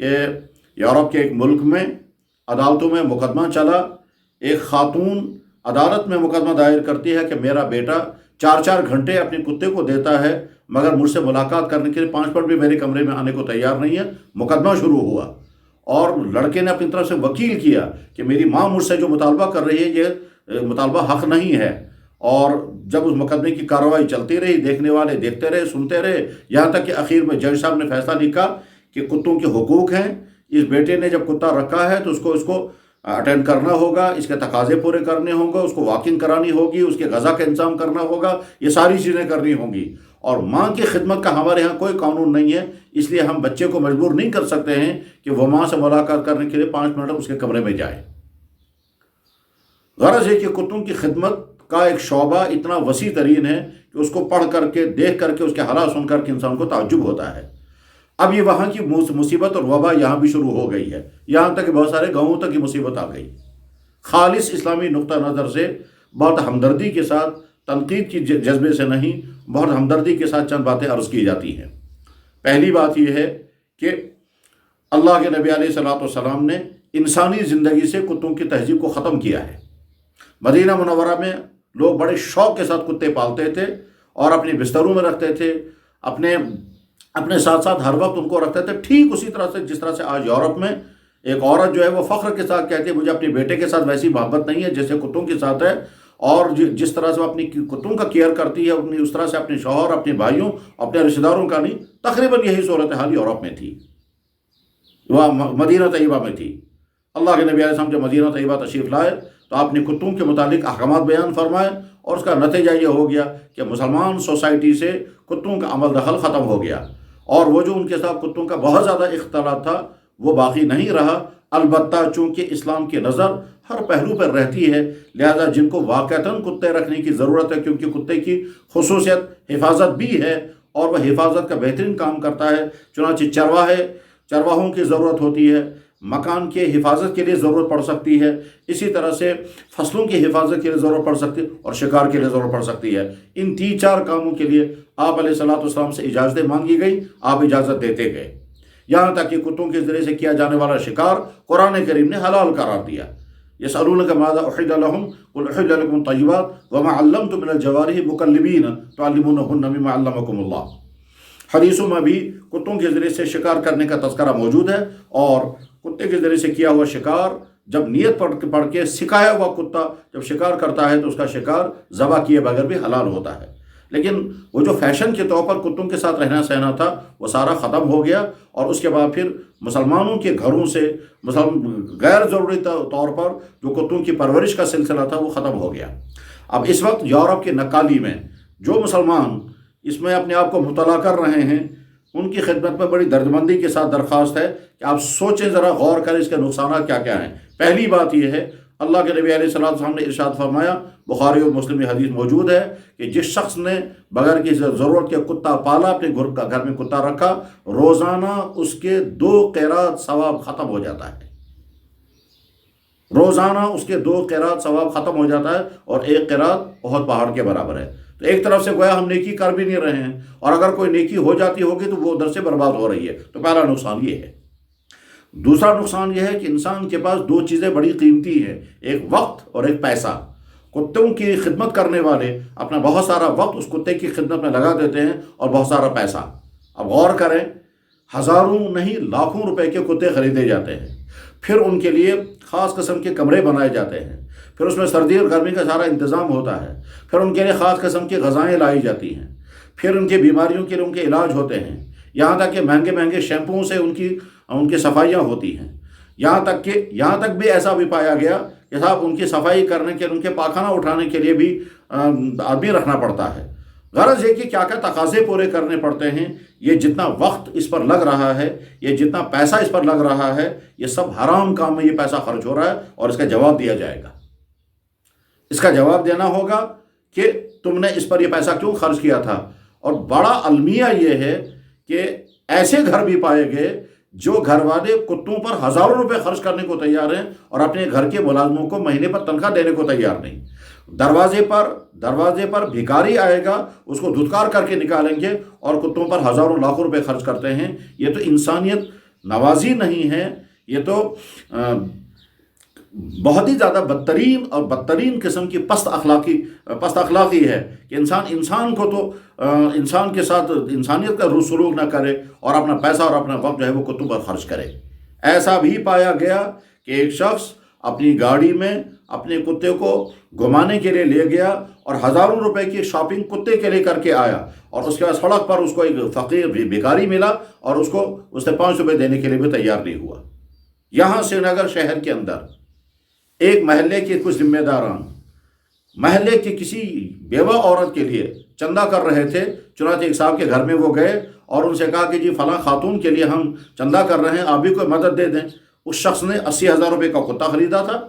کہ یورپ کے ایک ملک میں عدالتوں میں مقدمہ چلا، ایک خاتون عدالت میں مقدمہ دائر کرتی ہے کہ میرا بیٹا 4 گھنٹے اپنے کتے کو دیتا ہے مگر مجھ سے ملاقات کرنے کے لیے 5 منٹ بھی میرے کمرے میں آنے کو تیار نہیں ہے۔ مقدمہ شروع ہوا اور لڑکے نے اپنی طرف سے وکیل کیا کہ میری ماں مجھ سے جو مطالبہ کر رہی ہے یہ مطالبہ حق نہیں ہے، اور جب اس مقدمے کی کارروائی چلتی رہی، دیکھنے والے دیکھتے رہے، سنتے رہے، یہاں تک کہ آخر میں جج صاحب نے فیصلہ لکھا کہ کتوں کے حقوق ہیں، اس بیٹے نے جب کتا رکھا ہے تو اس کو اٹینڈ کرنا ہوگا، اس کے تقاضے پورے کرنے ہوں گے، اس کو واکنگ کرانی ہوگی، اس کے غذا کا انتظام کرنا ہوگا، یہ ساری چیزیں کرنی ہوں گی۔ اور ماں کی خدمت کا ہمارے ہاں کوئی قانون نہیں ہے، اس لیے ہم بچے کو مجبور نہیں کر سکتے ہیں کہ وہ ماں سے ملاقات کرنے کے لیے 5 منٹ اس کے کمرے میں جائے۔ غرض ہے کہ کتوں کی خدمت کا ایک شعبہ اتنا وسیع ترین ہے کہ اس کو پڑھ کر کے، دیکھ کر کے، اس کے حالات سن کر کے انسان کو تعجب ہوتا ہے۔ اب یہ وہاں کی مصیبت اور وبا یہاں بھی شروع ہو گئی ہے، یہاں تک کہ بہت سارے گاؤں تک یہ مصیبت آ گئی۔ خالص اسلامی نقطہ نظر سے بہت ہمدردی کے ساتھ، تنقید کی جذبے سے نہیں، بہت ہمدردی کے ساتھ چند باتیں عرض کی جاتی ہیں۔ پہلی بات یہ ہے کہ اللہ کے نبی علیہ الصلوۃ والسلام نے انسانی زندگی سے کتوں کی تہذیب کو ختم کیا ہے۔ مدینہ منورہ میں لوگ بڑے شوق کے ساتھ کتے پالتے تھے اور اپنے بستروں میں رکھتے تھے، اپنے ساتھ ساتھ ہر وقت ان کو رکھتے تھے، ٹھیک اسی طرح سے جس طرح سے آج یورپ میں ایک عورت جو ہے وہ فخر کے ساتھ کہتی ہے مجھے اپنے بیٹے کے ساتھ ویسی محبت نہیں ہے جیسے کتوں کے ساتھ ہے، اور جس طرح سے وہ اپنی کتوں کا کیئر کرتی ہے اس طرح سے اپنے شوہر، اپنے بھائیوں، اپنے رشتہ داروں کا نہیں۔ تقریباً یہی صورتحال یورپ میں تھی، وہ مدینہ طیبہ میں تھی۔ اللہ کے نبی علیہ السلام جب مدینہ طیبہ تشریف لائے تو آپ نے کتوں کے متعلق احکامات بیان فرمائے، اور اس کا نتیجہ یہ ہو گیا کہ مسلمان سوسائٹی سے کتوں کا عمل دخل ختم ہو گیا، اور وہ جو ان کے ساتھ کتوں کا بہت زیادہ اختلاط تھا وہ باقی نہیں رہا۔ البتہ چونکہ اسلام کی نظر ہر پہلو پر رہتی ہے، لہذا جن کو واقعتاً کتے رکھنے کی ضرورت ہے، کیونکہ کتے کی خصوصیت حفاظت بھی ہے اور وہ حفاظت کا بہترین کام کرتا ہے، چنانچہ چرواہوں کی ضرورت ہوتی ہے، مکان کے حفاظت کے لیے ضرورت پڑ سکتی ہے، اسی طرح سے فصلوں کی حفاظت کے لیے ضرورت پڑ سکتی ہے، اور شکار کے لیے ضرورت پڑ سکتی ہے۔ ان 3-4 کاموں کے لیے آپ علیہ الصلوۃ والسلام سے اجازتیں مانگی گئی، آپ اجازت دیتے گئے، یہاں تک کہ کتوں کے ذریعے سے کیا جانے والا شکار قرآن کریم نے حلال قرار دیا۔ یسألونک ماذا احل لهم قل احل لكم الطیبات وما علمتم من الجوارح مکلبین تعلمونهن مما علمکم اللہ۔ حدیثوں میں بھی کتوں کے ذریعے سے شکار کرنے کا تذکرہ موجود ہے، اور کتے کے ذریعے سے کیا ہوا شکار جب نیت پڑھ کے سکھایا ہوا کتا جب شکار کرتا ہے تو اس کا شکار ذبح کیے بغیر بھی حلال ہوتا ہے۔ لیکن وہ جو فیشن کے طور پر کتوں کے ساتھ رہنا سہنا تھا وہ سارا ختم ہو گیا، اور اس کے بعد پھر مسلمانوں کے گھروں سے غیر ضروری طور پر جو کتوں کی پرورش کا سلسلہ تھا وہ ختم ہو گیا۔ اب اس وقت یورپ کے نقالی میں جو مسلمان اس میں اپنے آپ کو مبتلا کر رہے ہیں ان کی خدمت میں بڑی دردمندی کے ساتھ درخواست ہے کہ آپ سوچیں، ذرا غور کریں اس کے نقصانات کیا کیا ہیں۔ پہلی بات یہ ہے، اللہ کے نبی علیہ السلام نے ارشاد فرمایا، بخاری اور مسلم میں حدیث موجود ہے کہ جس شخص نے بغیر کسی ضرورت کے کتا پالا، اپنے گھر میں کتا رکھا، روزانہ اس کے 2 قیرات ثواب ختم ہو جاتا ہے، روزانہ اس کے 2 قیرات ثواب ختم ہو جاتا ہے، اور 1 قیرات بہت پہاڑ کے برابر ہے۔ تو ایک طرف سے گویا ہم نیکی کر بھی نہیں رہے ہیں، اور اگر کوئی نیکی ہو جاتی ہوگی تو وہ ادھر سے برباد ہو رہی ہے۔ تو پہلا نقصان یہ ہے۔ دوسرا نقصان یہ ہے کہ انسان کے پاس 2 چیزیں بڑی قیمتی ہیں، ایک وقت اور ایک پیسہ۔ کتوں کی خدمت کرنے والے اپنا بہت سارا وقت اس کتے کی خدمت میں لگا دیتے ہیں اور بہت سارا پیسہ۔ اب غور کریں، ہزاروں نہیں لاکھوں روپے کے کتے خریدے جاتے ہیں، پھر ان کے لیے خاص قسم کے کمرے بنائے جاتے ہیں، پھر اس میں سردی اور گرمی کا سارا انتظام ہوتا ہے، پھر ان کے لیے خاص قسم کی غذائیں لائی جاتی ہیں، پھر ان کی بیماریوں کے لیے ان کے علاج ہوتے ہیں، یہاں تک کہ مہنگے مہنگے شیمپوؤں سے ان کی صفائیاں ہوتی ہیں، یہاں تک بھی ایسا بھی پایا گیا کہ صاحب ان کی صفائی کرنے کے، ان کے پاخانہ اٹھانے کے لیے بھی آدمی رکھنا پڑتا ہے۔ غرض یہ کہ کیا کیا تقاضے پورے کرنے پڑتے ہیں، یہ جتنا وقت اس پر لگ رہا ہے، یہ جتنا پیسہ اس پر لگ رہا ہے، یہ سب حرام کام میں یہ پیسہ خرچ ہو رہا ہے، اور اس کا جواب دیا جائے گا۔ اس کا جواب دینا ہوگا کہ تم نے اس پر یہ پیسہ کیوں خرچ کیا تھا۔ اور بڑا المیہ یہ ہے کہ ایسے گھر بھی پائے گئے جو گھر والے کتوں پر ہزاروں روپے خرچ کرنے کو تیار ہیں اور اپنے گھر کے ملازموں کو مہینے پر تنخواہ دینے کو تیار نہیں۔ دروازے پر بھکاری آئے گا، اس کو دھتکار کر کے نکالیں گے، اور کتوں پر ہزاروں لاکھوں روپے خرچ کرتے ہیں۔ یہ تو انسانیت نوازی نہیں ہے، یہ تو بہت ہی زیادہ بدترین قسم کی پست اخلاقی ہے کہ انسان کو تو انسان کے ساتھ انسانیت کا سلوک نہ کرے اور اپنا پیسہ اور اپنا وقت جو ہے وہ کتوں پر خرچ کرے۔ ایسا بھی پایا گیا کہ ایک شخص اپنی گاڑی میں اپنے کتے کو گھمانے کے لیے لے گیا اور ہزاروں روپے کی شاپنگ کتے کے لیے کر کے آیا، اور اس کے بعد سڑک پر اس کو ایک فقیر بھکاری ملا اور اس نے 5 روپے دینے کے لیے بھی تیار نہیں ہوا۔ یہاں سری نگر شہر کے اندر ایک محلے کے کچھ ذمہ داران محلے کی کسی بیوہ عورت کے لیے چندہ کر رہے تھے، چنانچہ ایک صاحب کے گھر میں وہ گئے اور ان سے کہا کہ جی فلاں خاتون کے لیے ہم چندہ کر رہے ہیں، آپ بھی کوئی مدد دے دیں۔ اس شخص نے 80,000 روپے کا کتا خریدا تھا،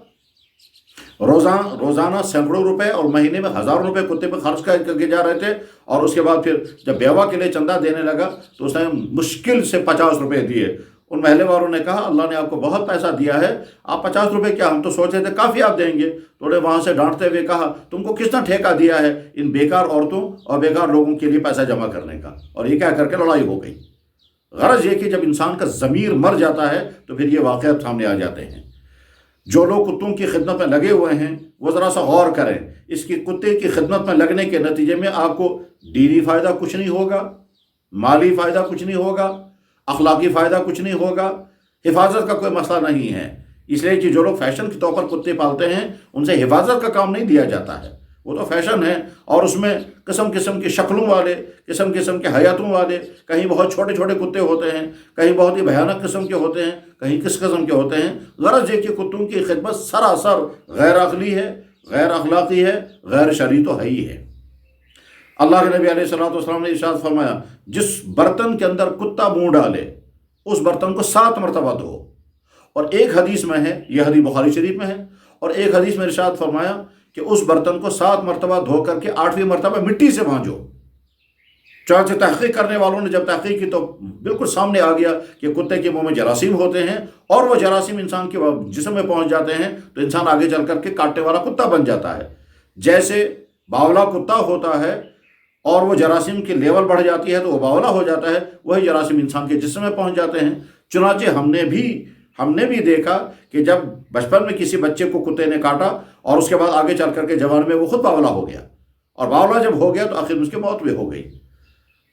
روزانہ سینکڑوں روپے اور مہینے میں ہزاروں روپے کتے پہ خرچ کر کے جا رہے تھے، اور اس کے بعد پھر جب بیوہ کے لیے چندہ دینے لگا تو اس نے مشکل سے 50 روپے دیے۔ ان محلے والوں نے کہا اللہ نے آپ کو بہت پیسہ دیا ہے، آپ 50 روپے کیا، ہم تو سوچے تھے کافی آپ دیں گے۔ تو نے وہاں سے ڈانٹتے ہوئے کہا تم کو کس نے ٹھیکہ دیا ہے ان بیکار عورتوں اور بیکار لوگوں کے لیے پیسہ جمع کرنے کا، اور یہ کہہ کر کے لڑائی ہو گئی۔ غرض یہ کہ جب انسان کا ضمیر مر جاتا ہے تو پھر یہ واقعات سامنے آ جاتے ہیں۔ جو لوگ کتوں کی خدمت میں لگے ہوئے ہیں وہ ذرا سا غور کریں، اس کی کتے کی خدمت میں لگنے کے نتیجے میں آپ کو دینی فائدہ کچھ نہیں ہوگا، مالی فائدہ کچھ نہیں ہوگا، اخلاقی فائدہ کچھ نہیں ہوگا، حفاظت کا کوئی مسئلہ نہیں ہے۔ اس لیے کہ جو لوگ فیشن کے طور پر کتے پالتے ہیں ان سے حفاظت کا کام نہیں دیا جاتا ہے، وہ تو فیشن ہے، اور اس میں قسم قسم کی شکلوں والے، قسم قسم کے حیاتوں والے، کہیں بہت چھوٹے چھوٹے کتے ہوتے ہیں، کہیں بہت ہی بھیانک قسم کے ہوتے ہیں، کہیں کس قسم کے ہوتے ہیں۔ غرض یہ کہ کتوں کی خدمت سراسر غیر عقلی ہے، غیر اخلاقی ہے، غیر شرعی تو ہے ہی ہے۔ اللہ کے نبی علیہ الصلوۃ والسلام نے ارشاد فرمایا جس برتن کے اندر کتا منہ ڈالے اس برتن کو 7 مرتبہ دھو، اور ایک حدیث میں ہے، یہ حدیث بخاری شریف میں ہے، اور ایک حدیث میں ارشاد فرمایا کہ اس برتن کو 7 مرتبہ دھو کر کے 8ویں مرتبہ مٹی سے مانجو۔ چنانچہ تحقیق کرنے والوں نے جب تحقیق کی تو بالکل سامنے آ گیا کہ کتے کے منہ میں جراثیم ہوتے ہیں، اور وہ جراثیم انسان کے جسم میں پہنچ جاتے ہیں تو انسان آگے چل کر کے کاٹنے والا کتا بن جاتا ہے۔ جیسے باولا کتا ہوتا ہے اور وہ جراثیم کی لیول بڑھ جاتی ہے تو وہ باولا ہو جاتا ہے، وہی جراثیم انسان کے جسم میں پہنچ جاتے ہیں۔ چنانچہ ہم نے بھی دیکھا کہ جب بچپن میں کسی بچے کو کتے نے کاٹا اور اس کے بعد آگے چل کر کے جوان میں وہ خود باولا ہو گیا، اور باولا جب ہو گیا تو آخر اس کی موت بھی ہو گئی۔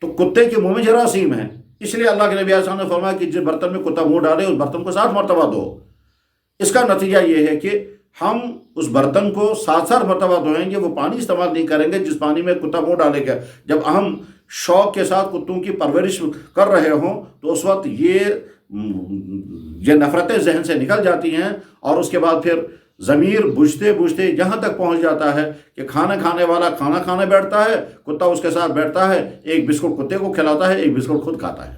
تو کتے کے منہ میں جراثیم ہے، اس لیے اللہ کے نبی علیہ السلام نے فرمایا کہ جس برتن میں کتا منہ ڈالے اس برتن کو 7 مرتبہ دھو۔ اس کا نتیجہ یہ ہے کہ ہم اس برتن کو 7 مرتبہ دھوئیں گے، وہ پانی استعمال نہیں کریں گے جس پانی میں کتا منہ ڈالے گا۔ جب ہم شوق کے ساتھ کتوں کی پرورش کر رہے ہوں تو اس وقت یہ نفرتیں ذہن سے نکل جاتی ہیں، اور اس کے بعد پھر ضمیر بوجھتے بوجھتے یہاں تک پہنچ جاتا ہے کہ کھانا کھانے والا کھانا کھانے بیٹھتا ہے، کتا اس کے ساتھ بیٹھتا ہے، ایک بسکٹ کتے کو کھلاتا ہے، ایک بسکٹ خود کھاتا ہے۔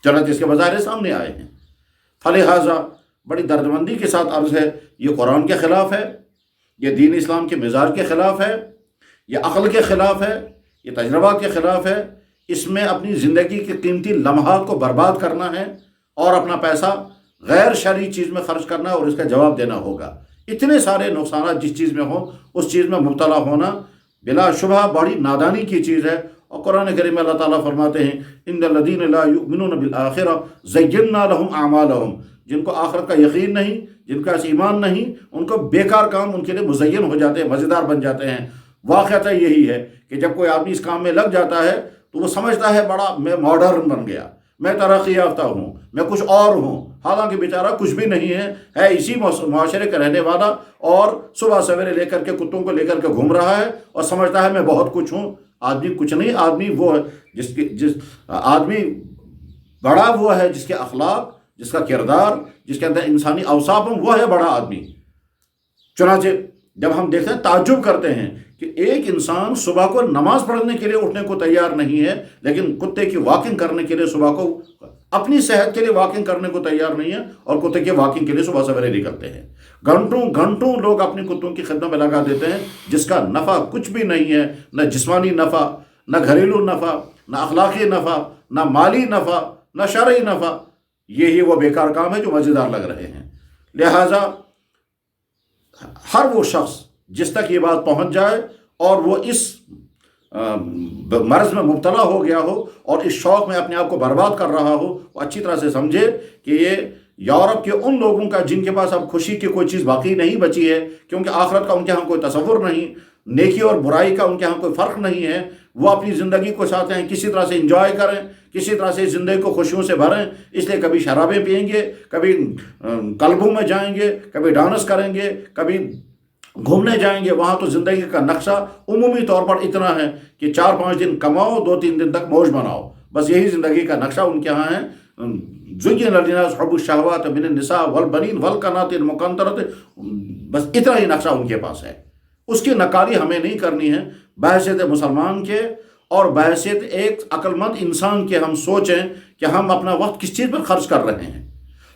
چنانچہ اس کے مظاہرے سامنے آئے ہیں۔ فلہذا بڑی دردمندی کے ساتھ عرض ہے، یہ قرآن کے خلاف ہے، یہ دین اسلام کے مزاج کے خلاف ہے، یہ عقل کے خلاف ہے، یہ تجربہ کے خلاف ہے۔ اس میں اپنی زندگی کے قیمتی لمحات کو برباد کرنا ہے اور اپنا پیسہ غیر شرعی چیز میں خرچ کرنا ہے، اور اس کا جواب دینا ہوگا۔ اتنے سارے نقصانات جس چیز میں ہوں اس چیز میں مبتلا ہونا بلا شبہ بڑی نادانی کی چیز ہے۔ اور قرآن کریم میں اللہ تعالیٰ فرماتے ہیں ان الذین لا یؤمنون بالآخرہ زینا لہم اعمالہم، جن کو آخرت کا یقین نہیں، جن کا ایمان نہیں، ان کو بیکار کام ان کے لیے مزین ہو جاتے ہیں، مزیدار بن جاتے ہیں۔ واقعہ یہی ہے کہ جب کوئی آدمی اس کام میں لگ جاتا ہے تو وہ سمجھتا ہے بڑا میں ماڈرن بن گیا، میں ترقی یافتہ ہوں، میں کچھ اور ہوں، حالانکہ بیچارہ کچھ بھی نہیں ہے اسی معاشرے کا رہنے والا، اور صبح سویرے لے کر کے کتوں کو لے کر کے گھوم رہا ہے اور سمجھتا ہے میں بہت کچھ ہوں۔ آدمی کچھ نہیں، آدمی وہ ہے آدمی بڑا وہ ہے جس کے اخلاق، جس کا کردار، جس کے اندر انسانی اوصاف ہوں، وہ ہے بڑا آدمی۔ چنانچہ جب ہم دیکھتے ہیں تعجب کرتے ہیں کہ ایک انسان صبح کو نماز پڑھنے کے لیے اٹھنے کو تیار نہیں ہے، لیکن کتے کی واکنگ کرنے کے لیے صبح کو اپنی صحت کے لیے واکنگ کرنے کو تیار نہیں ہے، اور کتے کی واکنگ کے لیے صبح سویرے نکلتے ہیں۔ گھنٹوں گھنٹوں لوگ اپنی کتوں کی خدمت میں لگا دیتے ہیں جس کا نفع کچھ بھی نہیں ہے، نہ جسمانی نفع، نہ گھریلو نفع، نہ اخلاقی نفع، نہ مالی نفع، نہ شرعی نفع۔ یہی وہ بیکار کام ہے جو مزیدار لگ رہے ہیں۔ لہٰذا ہر وہ شخص جس تک یہ بات پہنچ جائے اور وہ اس مرض میں مبتلا ہو گیا ہو اور اس شوق میں اپنے آپ کو برباد کر رہا ہو، وہ اچھی طرح سے سمجھے کہ یہ یورپ کے ان لوگوں کا جن کے پاس اب خوشی کی کوئی چیز باقی نہیں بچی ہے، کیونکہ آخرت کا ان کے ہاں کوئی تصور نہیں، نیکی اور برائی کا ان کے ہاں کوئی فرق نہیں ہے، وہ اپنی زندگی کو چاہتے ہیں کسی طرح سے انجوائے کریں، کسی طرح سے زندگی کو خوشیوں سے بھریں، اس لیے کبھی شرابیں پئیں گے، کبھی کلبوں میں جائیں گے، کبھی ڈانس کریں گے، کبھی گھومنے جائیں گے۔ وہاں تو زندگی کا نقشہ عمومی طور پر اتنا ہے کہ 4-5 دن کماؤ، 2-3 دن تک موج بناؤ، بس یہی زندگی کا نقشہ ان کے ہاں ہے۔ زُيِّنَ لِلنَّاسِ حُبُّ الشَّهَوَاتِ مِنَ النِّسَاءِ وَالْبَنِينَ وَالْقَنَاطِيرِ الْمُقَنطَرَةِ، بس اتنا ہی نقشہ ان کے پاس ہے، اس کی نکاری ہمیں نہیں کرنی ہے۔ بحیثیت مسلمان کے اور بحیثیت ایک عقل مند انسان کے ہم سوچیں کہ ہم اپنا وقت کس چیز پر خرچ کر رہے ہیں۔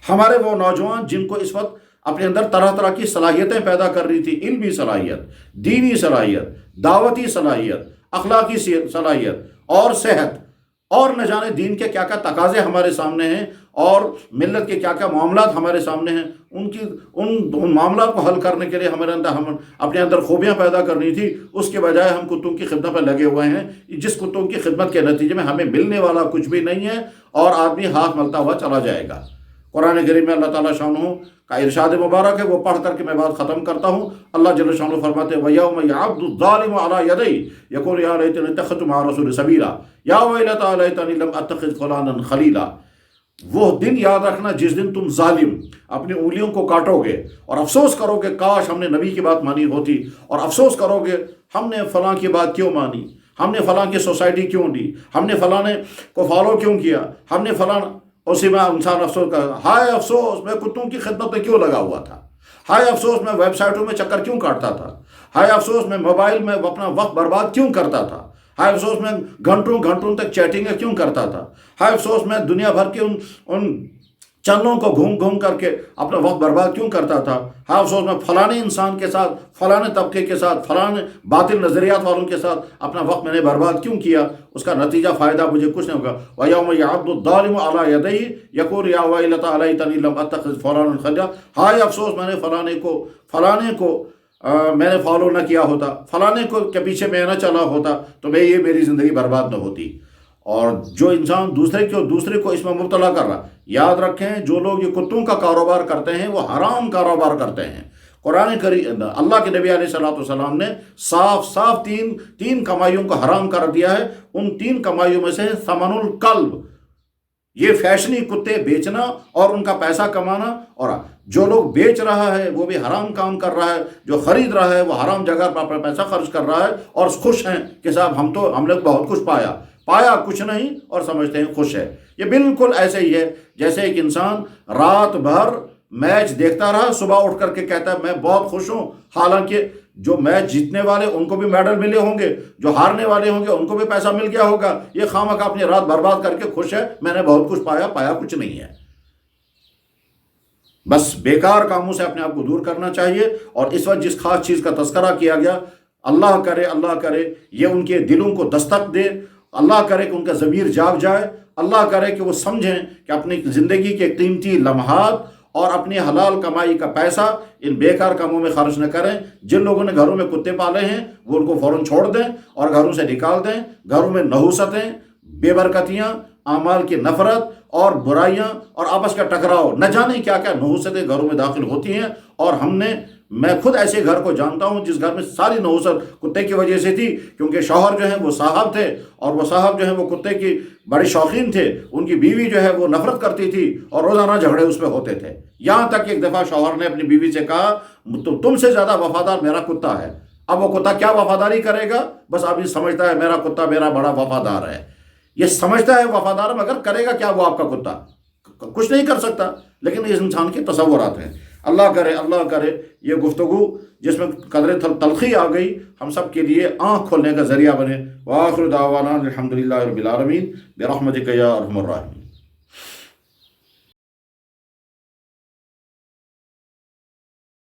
ہمارے وہ نوجوان جن کو اس وقت اپنے اندر طرح طرح کی صلاحیتیں پیدا کر رہی تھی، علمی صلاحیت، دینی صلاحیت، دعوتی صلاحیت، اخلاقی صلاحیت اور صحت، اور نہ جانے دین کے کیا کیا تقاضے ہمارے سامنے ہیں اور ملت کے کیا کیا معاملات ہمارے سامنے ہیں، ان معاملات کو حل کرنے کے لیے ہمارے اندر ہم اپنے اندر خوبیاں پیدا کرنی تھی، اس کے بجائے ہم کتوں کی خدمت میں لگے ہوئے ہیں، جس کتوں کی خدمت کے نتیجے میں ہمیں ملنے والا کچھ بھی نہیں ہے اور آدمی ہاتھ ملتا ہوا چلا جائے گا۔ قرآن کریم میں اللہ تعالیٰ شانہ کا ارشاد مبارک ہے، وہ پڑھ کر کے میں بات ختم کرتا ہوں۔ اللہ جل شانہ فرماتے ہیں وَيَوْمَ يَعَضُّ الظَّالِمُ عَلَىٰ يَدَيْهِ يَقُولُ يَا لَيْتَنِي اتَّخَذْتُ مَعَ الرَّسُولِ سَبِيلًا يَا وَيْلَتَىٰ لَيْتَنِي لَمْ أَتَّخِذْ فُلَانًا خَلِيلًا۔ وہ دن یاد رکھنا جس دن تم ظالم اپنی انگلیوں کو کاٹو گے اور افسوس کرو گے کاش ہم نے نبی کی بات مانی ہوتی، اور افسوس کرو گے ہم نے فلاں کی بات کیوں مانی، ہم نے فلاں کی سوسائٹی کیوں لی، ہم نے فلاں کو فالو کیوں کیا، ہم نے فلاں، اسی میں انسان افسوس کر، ہائے افسوس میں کتوں کی خدمت میں کیوں لگا ہوا تھا، ہائے افسوس میں ویب سائٹوں میں چکر کیوں کاٹتا تھا، ہائے افسوس میں موبائل میں اپنا وقت برباد کیوں کرتا تھا، ہائے افسوس میں گھنٹوں گھنٹوں تک چیٹنگیں کیوں کرتا تھا، ہائے افسوس میں دنیا بھر کے ان چینلوں کو گھوم گھوم کر کے اپنا وقت برباد کیوں کرتا تھا، ہائے افسوس میں فلانے انسان کے ساتھ، فلانے طبقے کے ساتھ، فلانے باطل نظریات والوں کے ساتھ اپنا وقت میں نے برباد کیوں کیا، اس کا نتیجہ فائدہ مجھے کچھ نہیں ہوگا۔ وَيَوْمَ يَعَضُّ الظَّالِمُ عَلَىٰ يَدَيْهِ يَقُولُ يَا وَيْلَتَىٰ لَيْتَنِي لَمْ أَتَّخِذْ فُلَانًا خَلِيلًا، ہائے افسوس میں نے فلانے کو میں نے فالو نہ کیا ہوتا، فلانے کو کے پیچھے میں نہ چلا ہوتا تو یہ میری زندگی برباد نہ ہوتی۔ اور جو انسان دوسرے کو اس میں مبتلا کر رہا، یاد رکھیں جو لوگ یہ کتوں کا کاروبار کرتے ہیں وہ حرام کاروبار کرتے ہیں۔ قرآن کریم اللہ کے نبی علیہ السلام نے صاف تین کمائیوں کو حرام کر دیا ہے۔ ان 3 کمائیوں میں سے ثمن الکلب، یہ فیشنی کتے بیچنا اور ان کا پیسہ کمانا، اور جو لوگ بیچ رہا ہے وہ بھی حرام کام کر رہا ہے، جو خرید رہا ہے وہ حرام جگہ پر اپنا پیسہ خرچ کر رہا ہے اور خوش ہیں کہ صاحب ہم نے بہت کچھ پایا کچھ نہیں اور سمجھتے ہیں خوش ہے۔ یہ بالکل ایسے ہی ہے جیسے ایک انسان رات بھر میچ دیکھتا رہا، صبح اٹھ کر کے کہتا ہے میں بہت خوش ہوں، حالانکہ جو میچ جیتنے والے ان کو بھی میڈل ملے ہوں گے، جو ہارنے والے ہوں گے ان کو بھی پیسہ مل گیا ہوگا، یہ خواہ اپنی رات برباد کر کے خوش ہے میں نے بہت کچھ پایا کچھ نہیں ہے۔ بس بیکار کاموں سے اپنے آپ کو دور کرنا چاہیے۔ اور اس وقت جس خاص چیز کا تذکرہ کیا گیا، اللہ کرے یہ ان کے دلوں کو دستک دے، اللہ کرے کہ ان کا ضمیر جاگ جائے، اللہ کرے کہ وہ سمجھیں کہ اپنی زندگی کے قیمتی لمحات اور اپنی حلال کمائی کا پیسہ ان بیکار کاموں میں خرچ نہ کریں۔ جن لوگوں نے گھروں میں کتے پالے ہیں وہ ان کو فوراً چھوڑ دیں اور گھروں سے نکال دیں۔ گھروں میں نحوستیں، بے برکتیاں، اعمال کی نفرت اور برائیاں اور آپس کا ٹکراؤ، نہ جانے کیا کیا نحوستیں گھروں میں داخل ہوتی ہیں۔ اور میں خود ایسے گھر کو جانتا ہوں جس گھر میں ساری نحوست کتے کی وجہ سے تھی، کیونکہ شوہر جو ہیں وہ صاحب تھے اور وہ صاحب جو ہیں وہ کتے کی بڑے شوقین تھے، ان کی بیوی جو ہے وہ نفرت کرتی تھی اور روزانہ جھگڑے اس پہ ہوتے تھے۔ یہاں تک کہ ایک دفعہ شوہر نے اپنی بیوی سے کہا تم سے زیادہ وفادار میرا کتا ہے۔ اب وہ کتا کیا وفاداری کرے گا، بس اب یہ سمجھتا ہے میرا کتا میرا بڑا وفادار ہے، یہ سمجھتا ہے وفادار، مگر کرے گا کیا وہ آپ کا کتا؟ کچھ نہیں کر سکتا۔ لیکن اس انسان کے تصورات ہیں۔ اللہ کرے یہ گفتگو جس میں قدر تلخی آ گئی ہم سب کے لیے آنکھ کھولنے کا ذریعہ بنے۔ وآخر دعوانا الحمدللہ رب العالمین برحمتک یا ارحم الراحمین۔